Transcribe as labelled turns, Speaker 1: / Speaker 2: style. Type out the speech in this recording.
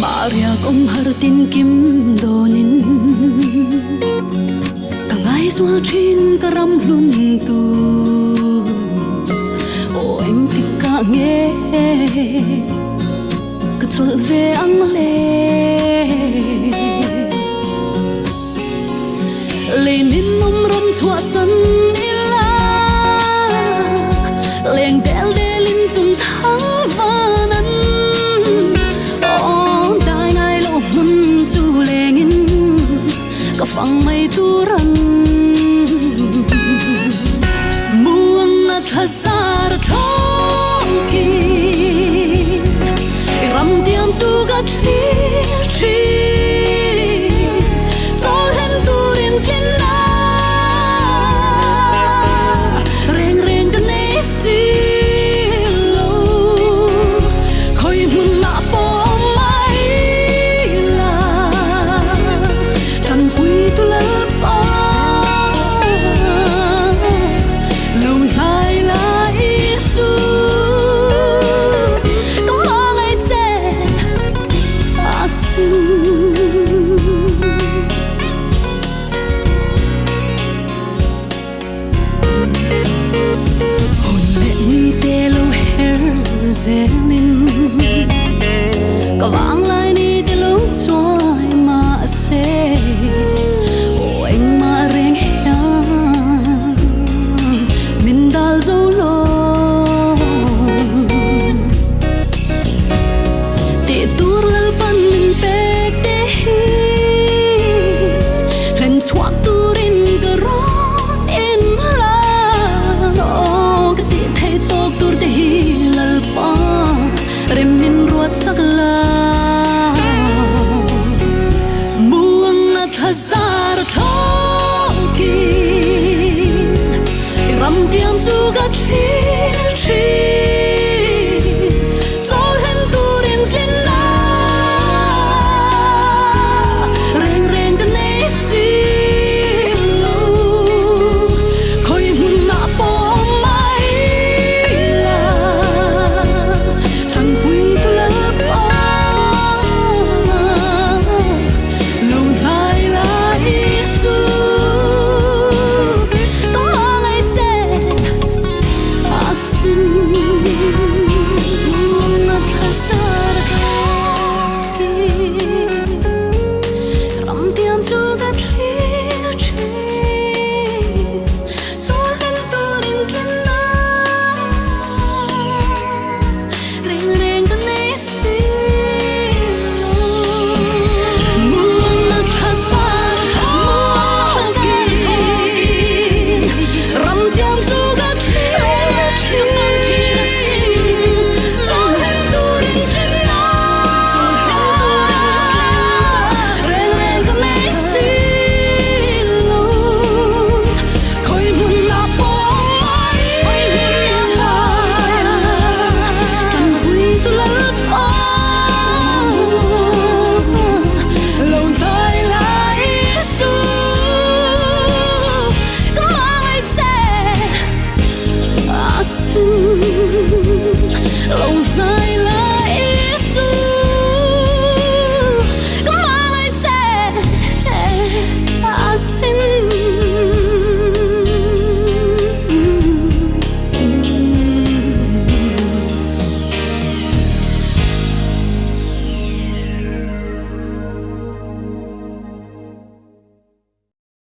Speaker 1: Maria om hartin kim donin kangai swal chin karam lun tu o em tikka nge katrol ve ang le lenin nom rom chwa san ila leng del delin zum thang vanan phang mai turan muang na thazar thoki ram tiam chu ga thli chi solen turin kina reng reng ka nei si lo khoi mun na po mai la tan pui tu la pa lo lai lai su có ngai che asin zelin có vang lại ni te lo choi ma se o anh ma reng ha min dal zo lo te tur lal pan min pe te hi len chuak turin ga ron in la o ka ti thei tok tur te hi lal pa remin ruat sakla muang na thazar thoki ram tiam chu ga thi